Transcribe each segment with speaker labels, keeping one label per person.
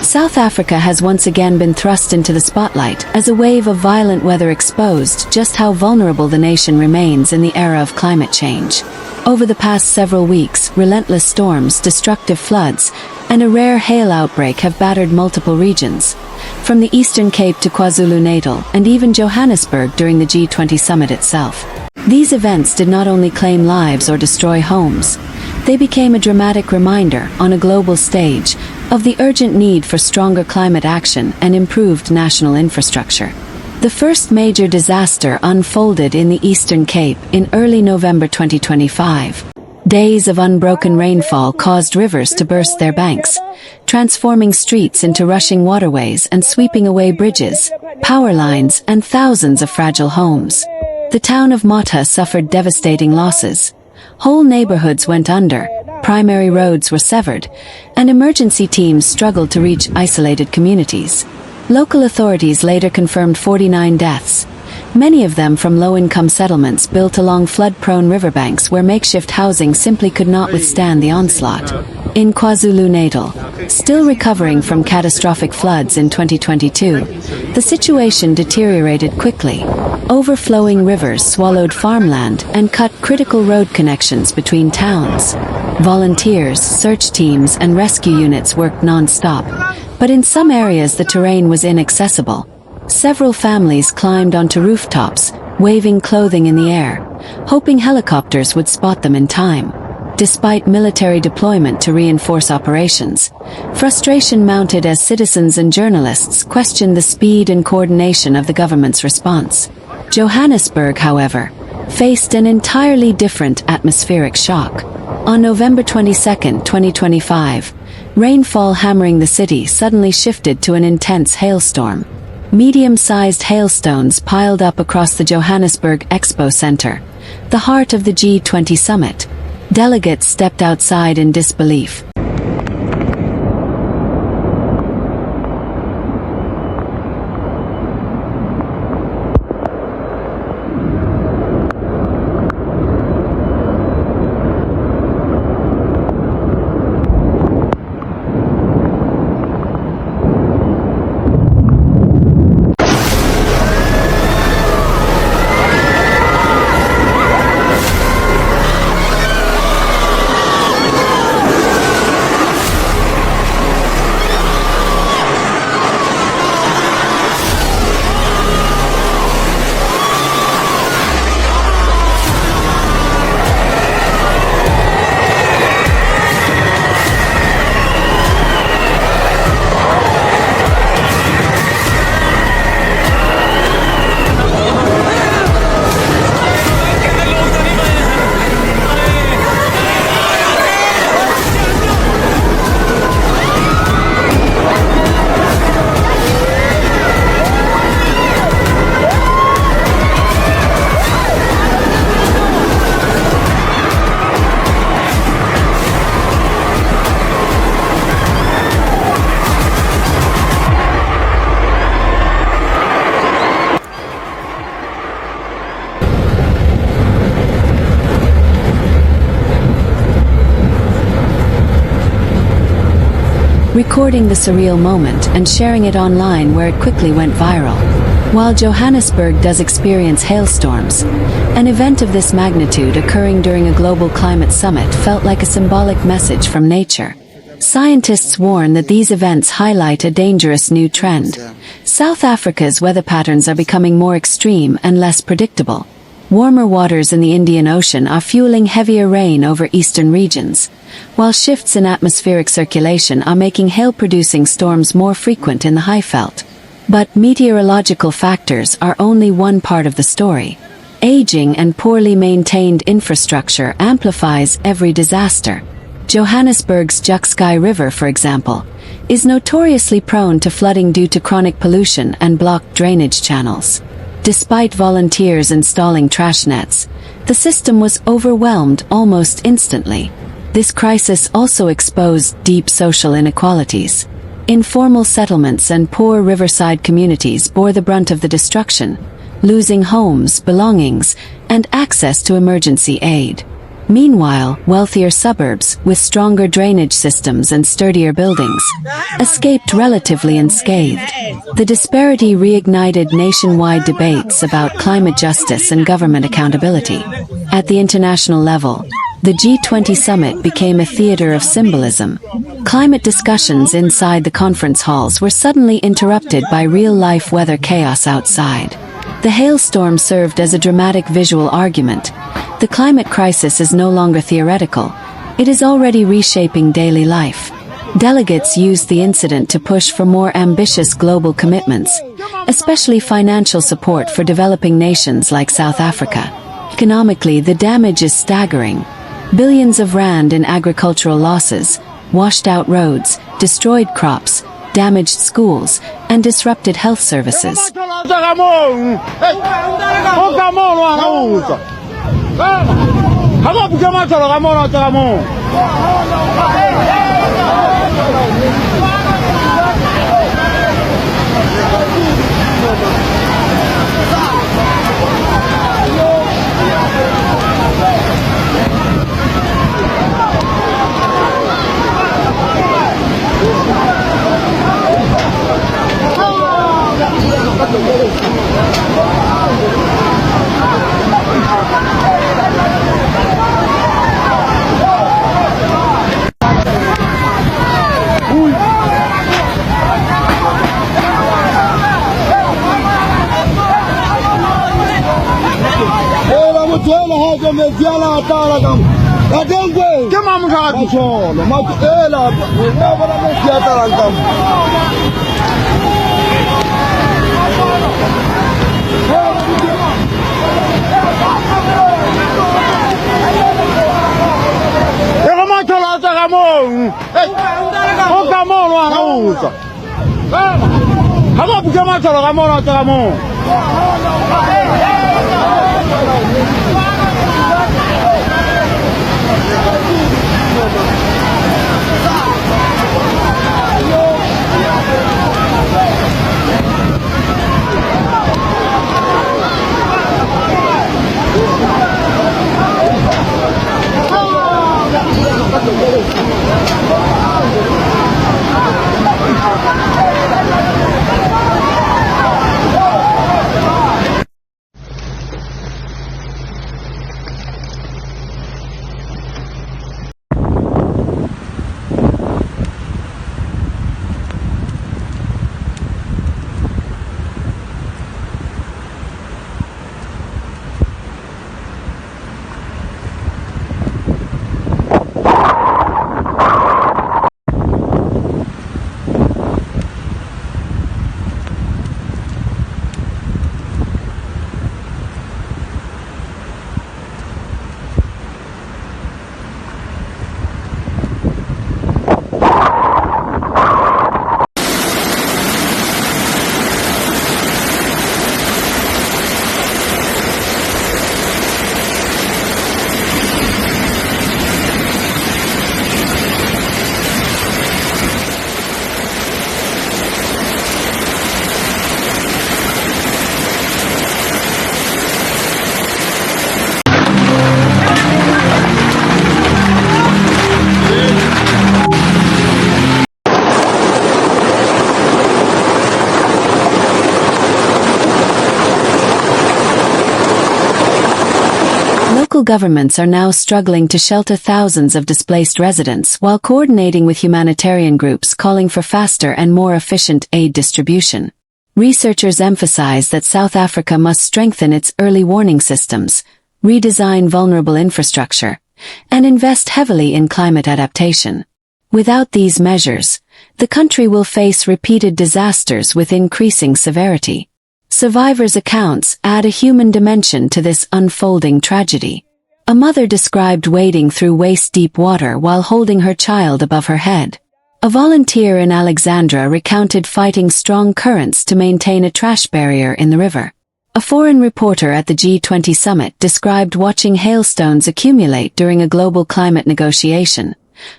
Speaker 1: South Africa has once again been thrust into the spotlight as a wave of violent weather exposed just how vulnerable the nation remains in the era of climate change. Over the past several weeks, relentless storms, destructive floods, and a rare hail outbreak have battered multiple regions, from the Eastern Cape to KwaZulu-Natal and even Johannesburg during the G20 Summit itself. These events did not only claim lives or destroy homes, they became a dramatic reminder, on a global stage, of the urgent need for stronger climate action and improved national infrastructure. The first major disaster unfolded in the Eastern Cape in early November 2025. Days of unbroken rainfall caused rivers to burst their banks, transforming streets into rushing waterways and sweeping away bridges, power lines, and thousands of fragile homes. The town of Mota suffered devastating losses. Whole neighborhoods went under, primary roads were severed, and emergency teams struggled to reach isolated communities. Local authorities later confirmed 49 deaths, many of them from low-income settlements built along flood-prone riverbanks where makeshift housing simply could not withstand the onslaught. In KwaZulu-Natal, still recovering from catastrophic floods in 2022, the situation deteriorated quickly. Overflowing rivers swallowed farmland and cut critical road connections between towns. Volunteers, search teams, and rescue units worked non-stop, but in some areas the terrain was inaccessible. Several families climbed onto rooftops, waving clothing in the air, hoping helicopters would spot them in time. Despite military deployment to reinforce operations, frustration mounted as citizens and journalists questioned the speed and coordination of the government's response. Johannesburg, however, faced an entirely different atmospheric shock. On November 22, 2025, rainfall hammering the city suddenly shifted to an intense hailstorm. Medium-sized hailstones piled up across the Johannesburg Expo Center, the heart of the G20 Summit. Delegates stepped outside in disbelief. Recording the surreal moment and sharing it online where it quickly went viral. While Johannesburg does experience hailstorms, an event of this magnitude occurring during a global climate summit felt like a symbolic message from nature. Scientists warn that these events highlight a dangerous new trend. South Africa's weather patterns are becoming more extreme and less predictable. Warmer waters in the Indian Ocean are fueling heavier rain over eastern regions, while shifts in atmospheric circulation are making hail-producing storms more frequent in the Highveld. But meteorological factors are only one part of the story. Aging and poorly maintained infrastructure amplifies every disaster. Johannesburg's Jukskai River, for example, is notoriously prone to flooding due to chronic pollution and blocked drainage channels. Despite volunteers installing trash nets, the system was overwhelmed almost instantly. This crisis also exposed deep social inequalities. Informal settlements and poor riverside communities bore the brunt of the destruction, losing homes, belongings, and access to emergency aid. Meanwhile, wealthier suburbs, with stronger drainage systems and sturdier buildings, escaped relatively unscathed. The disparity reignited nationwide debates about climate justice and government accountability. At the international level, the G20 Summit became a theater of symbolism. Climate discussions inside the conference halls were suddenly interrupted by real-life weather chaos outside. The hailstorm served as a dramatic visual argument. The climate crisis is no longer theoretical. It is already reshaping daily life. Delegates used the incident to push for more ambitious global commitments, especially financial support for developing nations like South Africa. Economically, the damage is staggering. Billions of rand in agricultural losses, washed out roads, destroyed crops, damaged schools, and disrupted health services. Local governments are now struggling to shelter thousands of displaced residents while coordinating with humanitarian groups calling for faster and more efficient aid distribution. Researchers emphasize that South Africa must strengthen its early warning systems, redesign vulnerable infrastructure, and invest heavily in climate adaptation. Without these measures, the country will face repeated disasters with increasing severity. Survivors' accounts add a human dimension to this unfolding tragedy. A mother described wading through waist-deep water while holding her child above her head. A volunteer in Alexandra recounted fighting strong currents to maintain a trash barrier in the river. A foreign reporter at the G20 Summit described watching hailstones accumulate during a global climate negotiation,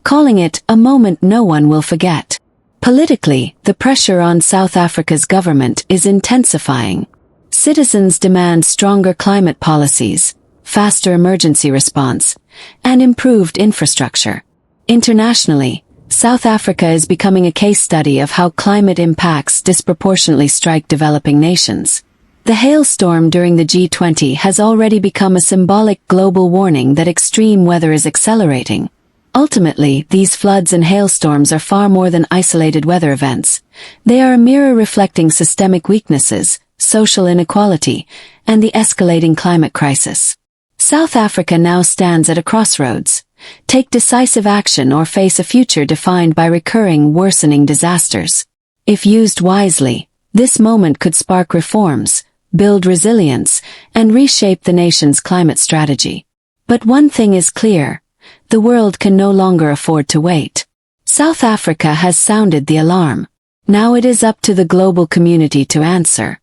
Speaker 1: calling it a moment no one will forget. Politically, the pressure on South Africa's government is intensifying. Citizens demand stronger climate policies, faster emergency response, and improved infrastructure. Internationally, South Africa is becoming a case study of how climate impacts disproportionately strike developing nations. The hailstorm during the G20 has already become a symbolic global warning that extreme weather is accelerating. Ultimately, these floods and hailstorms are far more than isolated weather events. They are a mirror reflecting systemic weaknesses, social inequality, and the escalating climate crisis. South Africa now stands at a crossroads. Take decisive action or face a future defined by recurring, worsening disasters. If used wisely, this moment could spark reforms, build resilience, and reshape the nation's climate strategy. But one thing is clear: the world can no longer afford to wait. South Africa has sounded the alarm. Now it is up to the global community to answer.